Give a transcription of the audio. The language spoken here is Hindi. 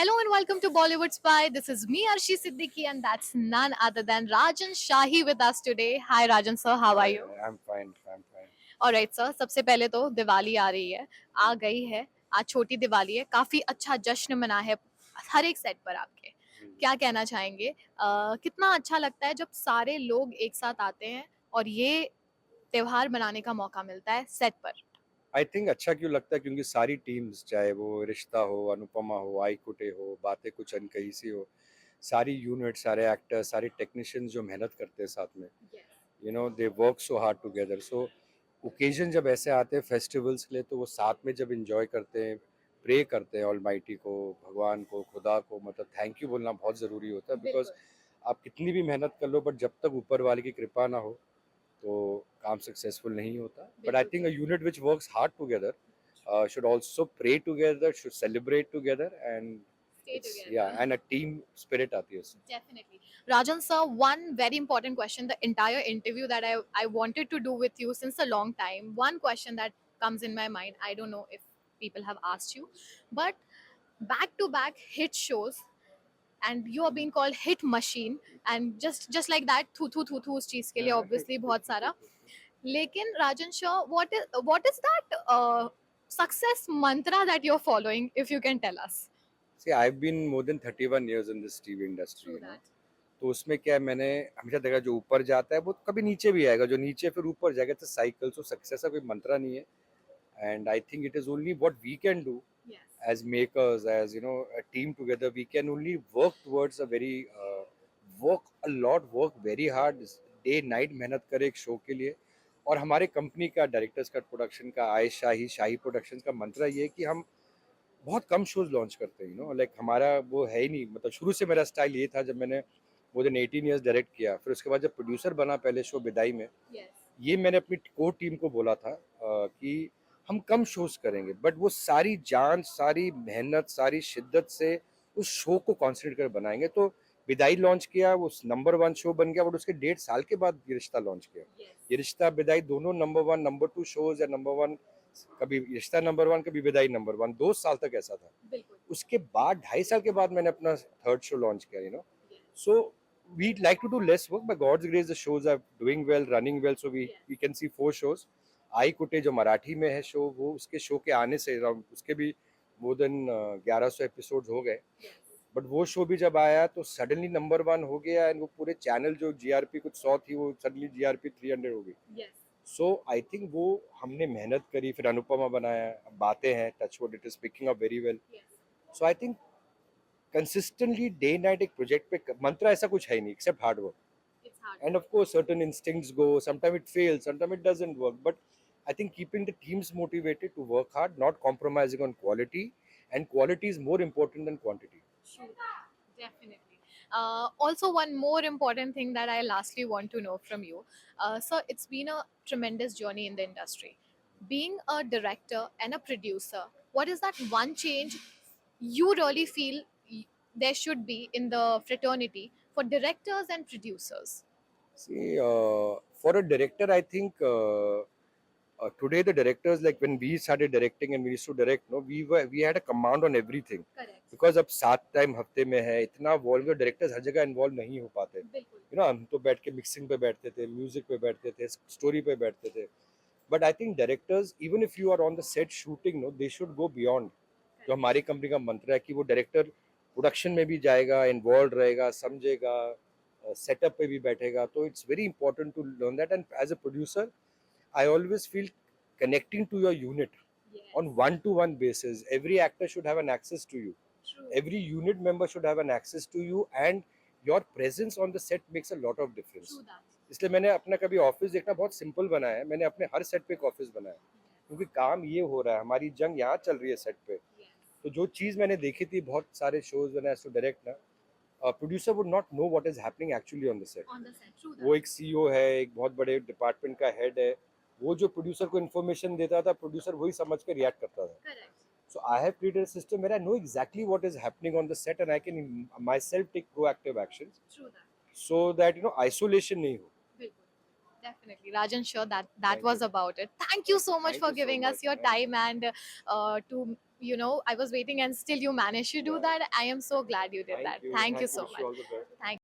Hello and welcome to Bollywood Spy. This is me, Arshi Siddiqui, and that's none other than Rajan Shahi with us today. Hi, Rajan sir. How are you? I'm fine. I'm fine. Alright sir. सबसे पहले तो दिवाली आ रही है, आ गई है. आज छोटी दिवाली है. काफी अच्छा जश्न मना है हर एक सेट पर आपके. क्या कहना चाहेंगे? कितना अच्छा लगता है जब सारे लोग एक साथ आते हैं और ये त्योहार मनाने का मौका मिलता है सेट पर. आई थिंक अच्छा क्यों लगता है क्योंकि सारी टीम्स चाहे वो रिश्ता हो, अनुपमा हो, आई कुटे हो, बातें कुछ अनकही सी हो, सारी यूनिट, सारे एक्टर्स, सारे टेक्नीशियंस जो मेहनत करते हैं साथ में, they work so hard together. So occasion जब ऐसे आते हैं फेस्टिवल्स के लिए, तो वो साथ में जब इंजॉय करते हैं, प्रे करते हैं ऑलमाइटी को, भगवान को, खुदा को, मतलब थैंक यू बोलना बहुत ज़रूरी होता है. बिकॉज आप कितनी भी मेहनत कर लो, बट जब तक ऊपर वाले की कृपा ना हो तो काम सक्सेसफुल नहीं होता. But I think a unit which works hard together should also pray together, should celebrate together, and Stay it's together. and a team spirit आती है उससे. Definitely. Rajan sir, one very important question, the entire interview that I wanted to do with you since a long time. One question that comes in my mind, I don't know if people have asked you, but back to back hit shows and you are being called hit machine and just like that थू उस चीज के लिए obviously बहुत सारा. लेकिन राजन sir, what is that success mantra that you're following, if you can tell us? See, I've been more than 31 years in this TV industry, True that. तो उसमें क्या है, मैंने हमेशा देखा जो ऊपर जाता है वो कभी नीचे भी आएगा, जो नीचे फिर ऊपर जाएगा. तो साइकिल, सो सक्सेस का कोई मंत्रा नहीं है. And I think it is only what we can do Yes. as makers, as a team together. We can only work towards a very work a lot, work very hard, day night मेहनत करें एक शो के लिए. और हमारे कंपनी का, डायरेक्टर्स का, प्रोडक्शन का, आयश शाही, शाही प्रोडक्शन का मंत्र ये है कि हम बहुत कम शोज लॉन्च करते हैं. लाइक हमारा वो है ही नहीं. मतलब शुरू से मेरा स्टाइल ये था, जब मैंने मोर देन 18 ईयर्स डायरेक्ट किया, फिर उसके बाद जब प्रोड्यूसर बना पहले शो बिदाई में, Yes. ये मैंने अपनी कोर टीम को बोला था कि हम कम शोज करेंगे, बट वो सारी जान, सारी मेहनत, सारी शिद्दत से उस शो को कॉन्सेंट्रेट कर बनाएंगे. तो बिदाई लॉन्च किया, वो नंबर 1 शो बन गया. बट उसके 1.5 साल के बाद ये रिश्ता लॉन्च किया. Yes. ये रिश्ता, बिदाई दोनों नंबर 1, नंबर 2 शोज या नंबर 1, कभी रिश्ता नंबर 1, कभी बिदाई नंबर 1, 2 साल तक ऐसा था. बिल्कुल. उसके बाद 2.5 साल के बाद मैंने अपना थर्ड शो लॉन्च किया. सो we'd like to do less work. By God's grace, the shows are doing well, running well. So we can see 4 shows. आई कुटे जो मराठी में है शो, वो उसके शो के आने से उसके भी मोर देन 1100 एपिसोड्स हो गए. बट वो शो भी जब आया तो सडनली नंबर 1 हो गया. एंड वो पूरे चैनल जो जीआरपी कुछ 100 थी, वो सडनली जीआरपी 300 हो गई. सो आई थिंक वो हमने मेहनत करी, फिर अनुपमा बनाया, बातें हैं, touch wood, it is picking up very well. So I think consistently day night एक प्रोजेक्ट पे मंत्र ऐसा कुछ है ही नहीं except hard work. And of course certain instincts go, sometimes it fails, sometimes it doesn't work, but I think keeping the teams motivated to work hard, not compromising on quality, and quality is more important than quantity. True that. Definitely. Also, one more important thing that I lastly want to know from you. So, it's been a tremendous journey in the industry. Being a director and a producer, what is that one change you really feel there should be in the fraternity for directors and producers? See, for a director, I think today the directors, like when we started directing and we used to direct, no, we had a command on everything. Correct. Because अब 7 टाइम हफ्ते में है, इतना वॉल्व, डायरेक्टर्स हर जगह इन्वॉल्व नहीं हो पाते. बिल्कुल. हम तो बैठ के मिक्सिंग पे बैठते थे, म्यूजिक पे बैठते थे, स्टोरी पे बैठते थे. But I think directors, even if you are on the set shooting, no, they should go beyond. जो हमारी कंपनी का मंत्र है कि वो डायरेक्टर प्रोडक्शन में भी जाएगा, इन्वॉल्व रहेगा, समझेगा, सेटअप पे भी बैठेगा. तो it's very important to learn that. And as a producer, I always feel connecting to your unit on one-to-one basis. Every actor should have an access to you. True. Every unit member should have an access to you, and your presence on the set makes a lot of difference. True that. इसलिए मैंने अपना कभी ऑफिस देखना बहुत सिंपल बनाया है. मैंने अपने हर सेट पे एक ऑफिस बनाया, क्योंकि काम ये हो रहा है, हमारी जंग यहाँ चल रही है सेट पे. तो जो चीज़ मैंने देखी थी, बहुत सारे शोज मैंने टू डायरेक्ट ना, producer would not know what is happening actually on the set. On the set. True that. वो एक सीईओ है, एक बहुत बड़े डिपार्टमेंट का हेड है, वो जो प्रोड्यूसर को इन्फॉर्मेशन देता था, प्रोड्यूसर वही समझ के रिएक्ट करता था. Correct. So I have created a system where I know exactly what is happening on the set, and I can myself take proactive actions, True that. So that isolation नहीं हो. Definitely, Rajan. Sure, that Thank was you. about it. Thank you so much Thank for you so giving us much. your Thank you. time and to you know, I was waiting and still you managed to do that. I am so glad you did that. Thank you so Wish you much. all the best. Thank